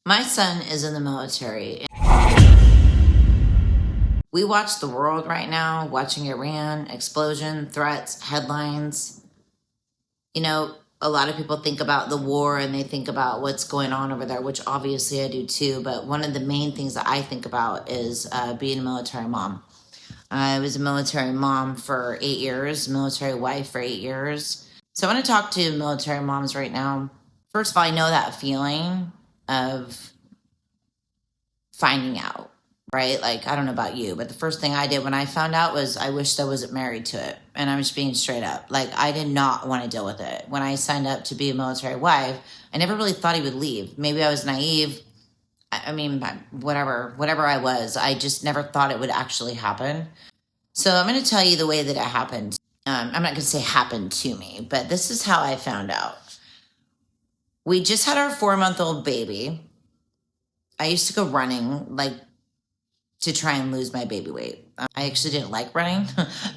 My son is in the military. We watch the world right now, watching Iran, explosion, threats, headlines. You know, a lot of people think about the war and they think about what's going on over there, which obviously I do too. But one of the main things that I think about is being a military mom. I was a military mom for 8 years, military wife for 8 years. So I want to talk to military moms right now. First of all, I know that feeling of finding out, right? Like, I don't know about you, but the first thing I did when I found out was I wished I wasn't married to it. And I'm just being straight up. Like, I did not want to deal with it. When I signed up to be a military wife, I never really thought he would leave. Maybe I was naive. I mean, whatever I was, I just never thought it would actually happen. So I'm going to tell you the way that it happened. I'm not going to say happened to me, but this is how I found out. We just had our 4-month-old baby. I used to go running, like, to try and lose my baby weight. I actually didn't like running,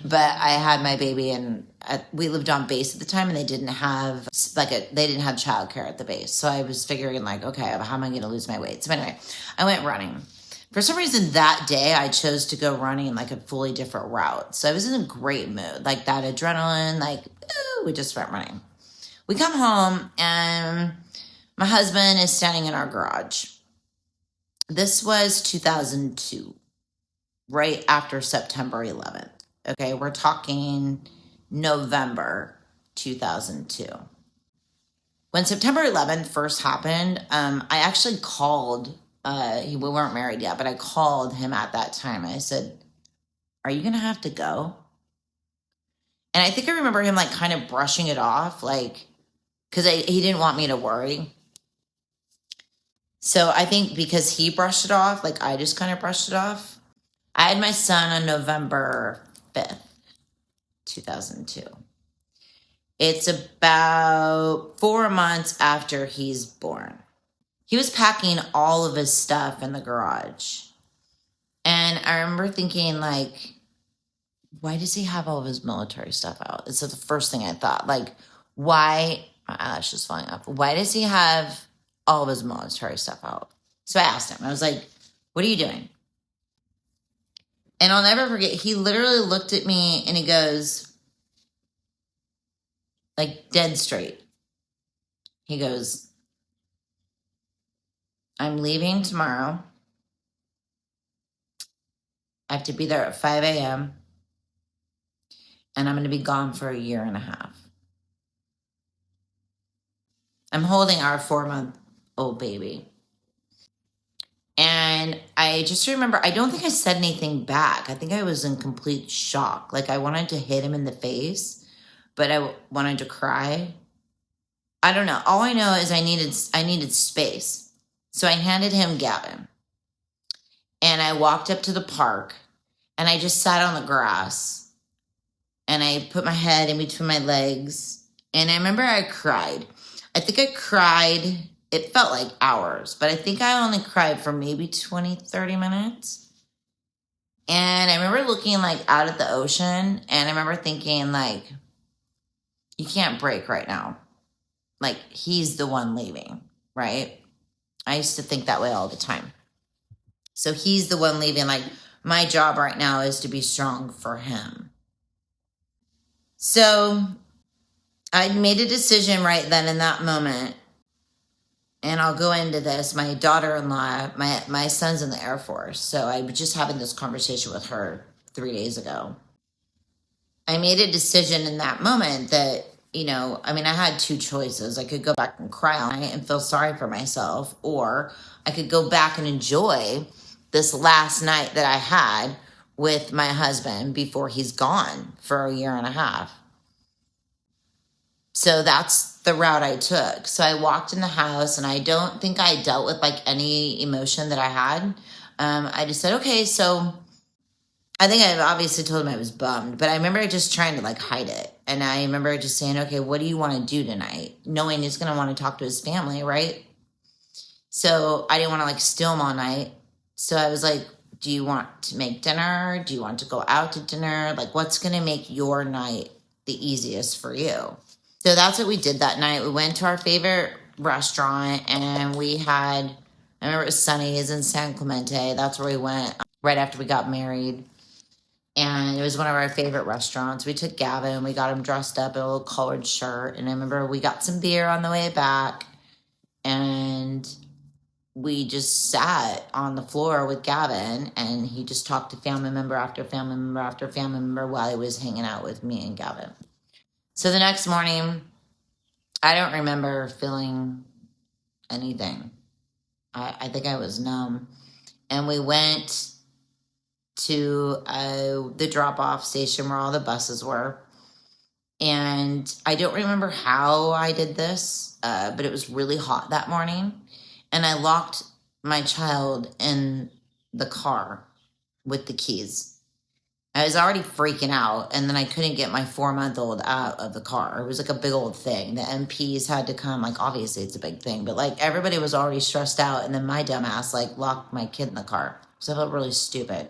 but I had my baby, and we lived on base at the time, and they didn't have childcare at the base. So I was figuring, like, okay, how am I going to lose my weight? So anyway, I went running. For some reason that day, I chose to go running like a fully different route. So I was in a great mood, like that adrenaline, like, ooh, we just went running. We come home, and my husband is standing in our garage. This was 2002, right after September 11th. Okay, we're talking November 2002. When September 11th first happened, I actually called, we weren't married yet, but I called him at that time. I said, are you going to have to go? And I think I remember him like kind of brushing it off, like, because he didn't want me to worry. So I think because he brushed it off, like I just kind of brushed it off. I had my son on November 5th, 2002. It's about 4 months after he's born. He was packing all of his stuff in the garage. And I remember thinking, like, why does he have all of his military stuff out? It's the first thing I thought. Like, why? My eyelash is falling off. Why does he have all of his military stuff out? So I asked him. I was like, what are you doing? And I'll never forget, he literally looked at me and he goes, like, dead straight. He goes, I'm leaving tomorrow. I have to be there at 5 a.m. And I'm going to be gone for 1.5 years. I'm holding our 4-month-old baby. And I just remember, I don't think I said anything back. I think I was in complete shock. Like, I wanted to hit him in the face, but I wanted to cry. I don't know. All I know is I needed space. So I handed him Gavin. And I walked up to the park, and I just sat on the grass. And I put my head in between my legs. And I remember I cried. I think I cried, it felt like hours, but I think I only cried for maybe 20, 30 minutes. And I remember looking like out at the ocean, and I remember thinking, like, you can't break right now. Like, he's the one leaving, right? I used to think that way all the time. So he's the one leaving. Like, my job right now is to be strong for him. So I made a decision right then in that moment. And I'll go into this. My daughter-in-law, my son's in the Air Force. So I was just having this conversation with her 3 days ago. I made a decision in that moment that, you know, I mean, I had two choices. I could go back and cry all night and feel sorry for myself, or I could go back and enjoy this last night that I had with my husband before he's gone for 1.5 years. So that's the route I took. So I walked in the house, and I don't think I dealt with like any emotion that I had. I just said, okay, so I think I obviously told him I was bummed, but I remember just trying to like hide it. And I remember just saying, okay, what do you want to do tonight? Knowing he's going to want to talk to his family, right? So I didn't want to like steal him all night. So I was like, do you want to make dinner? Do you want to go out to dinner? Like, what's going to make your night the easiest for you? So that's what we did that night. We went to our favorite restaurant, and we had I remember it was Sunny's in San Clemente. That's where we went right after we got married. And it was one of our favorite restaurants. We took Gavin, we got him dressed up in a little collared shirt. And I remember we got some beer on the way back. And we just sat on the floor with Gavin, and he just talked to family member after family member after family member while he was hanging out with me and Gavin. So the next morning, I don't remember feeling anything. I think I was numb. And we went to the drop-off station where all the buses were. And I don't remember how I did this, but it was really hot that morning. And I locked my child in the car with the keys. I was already freaking out, and then I couldn't get my 4-month-old out of the car. It was like a big old thing. The MPs had to come. Like, obviously it's a big thing, but like everybody was already stressed out, and then my dumb ass like locked my kid in the car. So I felt really stupid.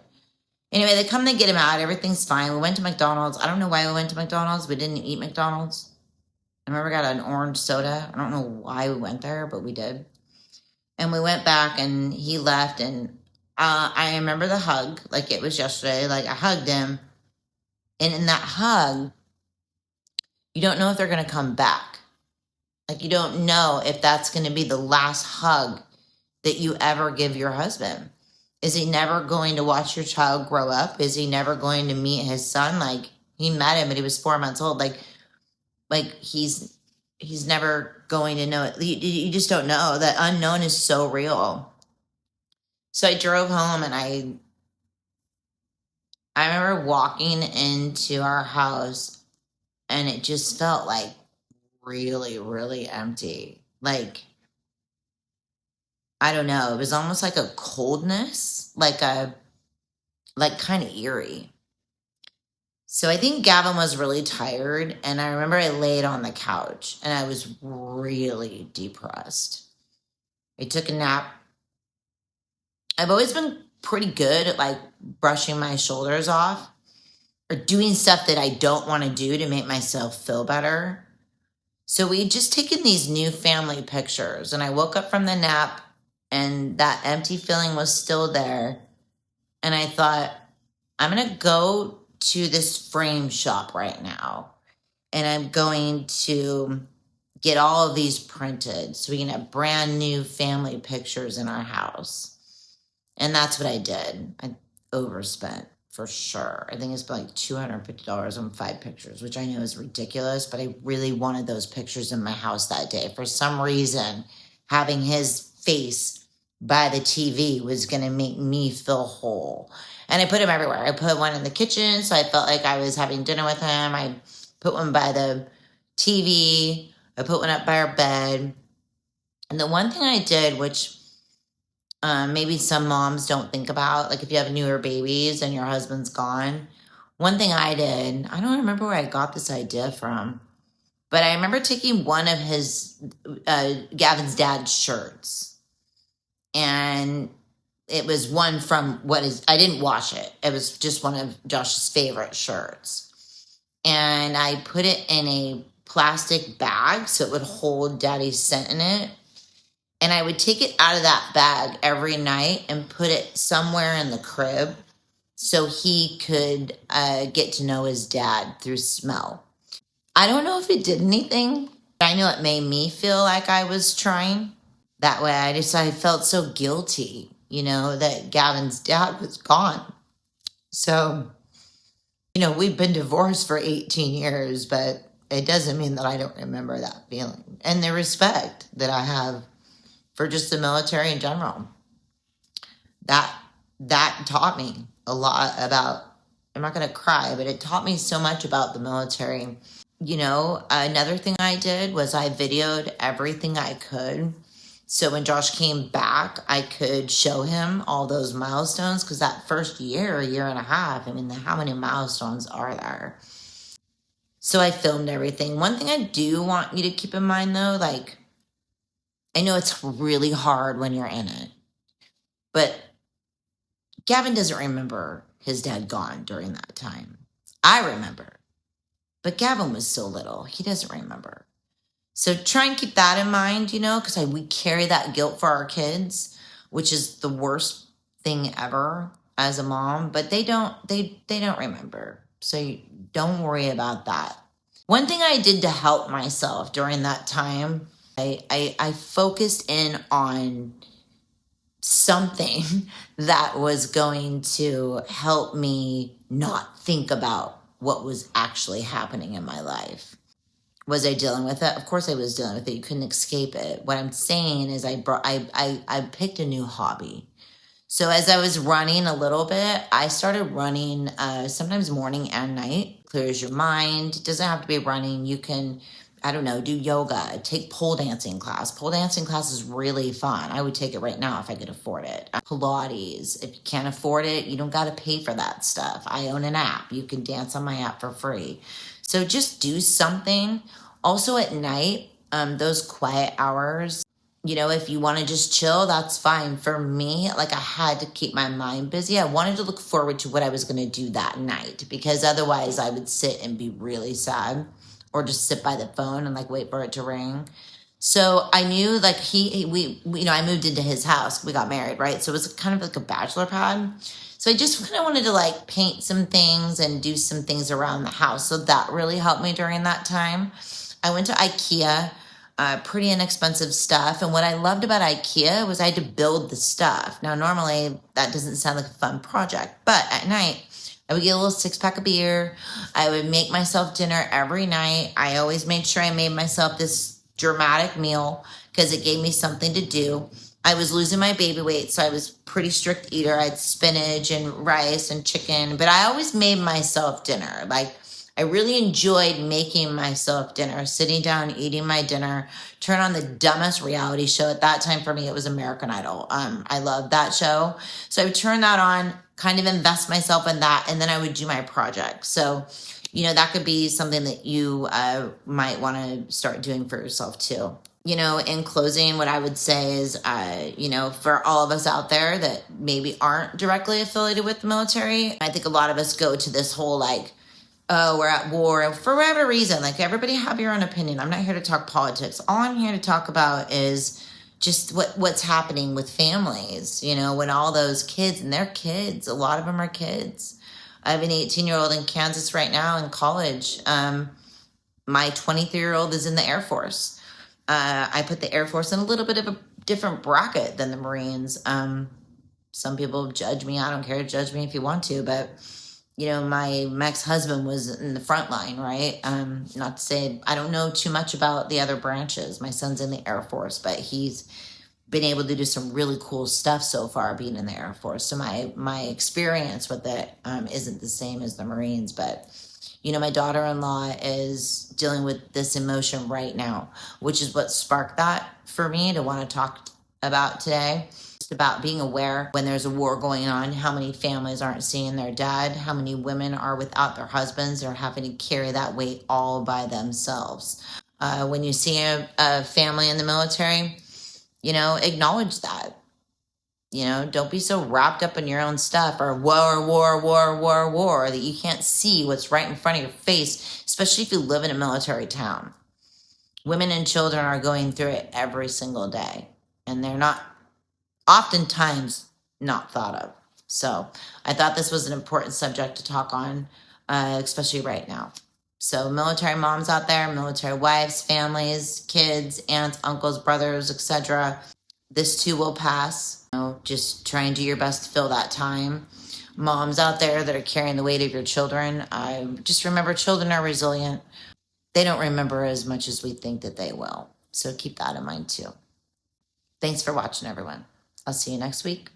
Anyway, they come, they get him out. Everything's fine. We went to McDonald's. I don't know why we went to McDonald's. We didn't eat McDonald's. I remember we got an orange soda. I don't know why we went there, but we did. And we went back, and he left, and I remember the hug like it was yesterday. Like, I hugged him, and in that hug, you don't know if they're going to come back. Like, you don't know if that's going to be the last hug that you ever give your husband. Is he never going to watch your child grow up? Is he never going to meet his son? Like, he met him and he was 4 months old. Like he's never going to know it. You just don't know. That unknown is so real. So I drove home, and I remember walking into our house, and it just felt like really, really empty. Like, I don't know. It was almost like a coldness, like kind of eerie. So I think Gavin was really tired, and I remember I laid on the couch, and I was really depressed. I took a nap. I've always been pretty good at like brushing my shoulders off or doing stuff that I don't want to do to make myself feel better. So we had just taken these new family pictures, and I woke up from the nap, and that empty feeling was still there. And I thought, I'm going to go to this frame shop right now, and I'm going to get all of these printed so we can have brand new family pictures in our house. And that's what I did. I overspent for sure. I think I spent like $250 on 5 pictures, which I know is ridiculous, but I really wanted those pictures in my house that day. For some reason, having his face by the TV was going to make me feel whole. And I put him everywhere. I put one in the kitchen, so I felt like I was having dinner with him. I put one by the TV. I put one up by our bed. And the one thing I did, which maybe some moms don't think about, like if you have newer babies and your husband's gone. One thing I did, I don't remember where I got this idea from, but I remember taking one of his, Gavin's dad's shirts, and it was one from I didn't wash it. It was just one of Josh's favorite shirts. And I put it in a plastic bag so it would hold daddy's scent in it. And I would take it out of that bag every night and put it somewhere in the crib so he could get to know his dad through smell. I don't know if it did anything, but I know it made me feel like I was trying. That way I felt so guilty, that Gavin's dad was gone. So, we've been divorced for 18 years, but it doesn't mean that I don't remember that feeling. And the respect that I have for just the military in general. That taught me a lot about, I'm not going to cry, but it taught me so much about the military. Another thing I did was I videoed everything I could. So when Josh came back, I could show him all those milestones, because that first year and a half, how many milestones are there? So I filmed everything. One thing I do want you to keep in mind, though, like, I know it's really hard when you're in it, but Gavin doesn't remember his dad gone during that time. I remember, but Gavin was so little, he doesn't remember. So try and keep that in mind, because we carry that guilt for our kids. which is the worst thing ever as a mom, but they don't remember. So don't worry about that. One thing I did to help myself during that time, I focused in on something that was going to help me not think about what was actually happening in my life. Was I dealing with it? Of course I was dealing with it. You couldn't escape it. What I'm saying is I picked a new hobby. So as I was running a little bit, I started running sometimes morning and night. Clears your mind. It doesn't have to be running. You can, I don't know, do yoga, take pole dancing class. Pole dancing class is really fun. I would take it right now if I could afford it. Pilates. If you can't afford it, you don't got to pay for that stuff. I own an app. You can dance on my app for free. So just do something. Also at night, those quiet hours, if you want to just chill, that's fine. For me, like I had to keep my mind busy. I wanted to look forward to what I was going to do that night because otherwise I would sit and be really sad or just sit by the phone and like wait for it to ring. So I knew like I moved into his house. We got married, right? So it was kind of like a bachelor pad. So I just kind of wanted to like paint some things and do some things around the house. So that really helped me during that time. I went to IKEA. Pretty inexpensive stuff. And what I loved about IKEA was I had to build the stuff. Now, normally that doesn't sound like a fun project, but at night I would get a little 6-pack of beer. I would make myself dinner every night. I always made sure I made myself this dramatic meal because it gave me something to do. I was losing my baby weight, so I was pretty strict eater. I had spinach and rice and chicken, but I always made myself dinner. Like, I really enjoyed making myself dinner, sitting down, eating my dinner, turn on the dumbest reality show. At that time for me, it was American Idol. I loved that show. So I would turn that on, kind of invest myself in that, and then I would do my project. So, that could be something that you might want to start doing for yourself too. In closing, what I would say is, for all of us out there that maybe aren't directly affiliated with the military, I think a lot of us go to this whole like, oh, we're at war for whatever reason. Like everybody have your own opinion. I'm not here to talk politics. All I'm here to talk about is just what's happening with families, when all those kids, and they're kids, a lot of them are kids. I have an 18-year-old in Kansas right now in college. My 23-year-old is in the Air Force. I put the Air Force in a little bit of a different bracket than the Marines. Some people judge me. I don't care. Judge me if you want to, but my ex-husband was in the front line, right? Not to say, I don't know too much about the other branches. My son's in the Air Force, but he's been able to do some really cool stuff so far being in the Air Force. So my experience with it isn't the same as the Marines, but my daughter-in-law is dealing with this emotion right now, which is what sparked that for me to want to talk about today. About being aware when there's a war going on, how many families aren't seeing their dad, how many women are without their husbands or having to carry that weight all by themselves. When you see a family in the military, acknowledge that. Don't be so wrapped up in your own stuff or war that you can't see what's right in front of your face, especially if you live in a military town. Women and children are going through it every single day, and they're not oftentimes not thought of. So I thought this was an important subject to talk on, especially right now. So military moms out there, military wives, families, kids, aunts, uncles, brothers, etc. This too will pass. Just try and do your best to fill that time. Moms out there that are carrying the weight of your children, just remember children are resilient. They don't remember as much as we think that they will. So keep that in mind too. Thanks for watching, everyone. I'll see you next week.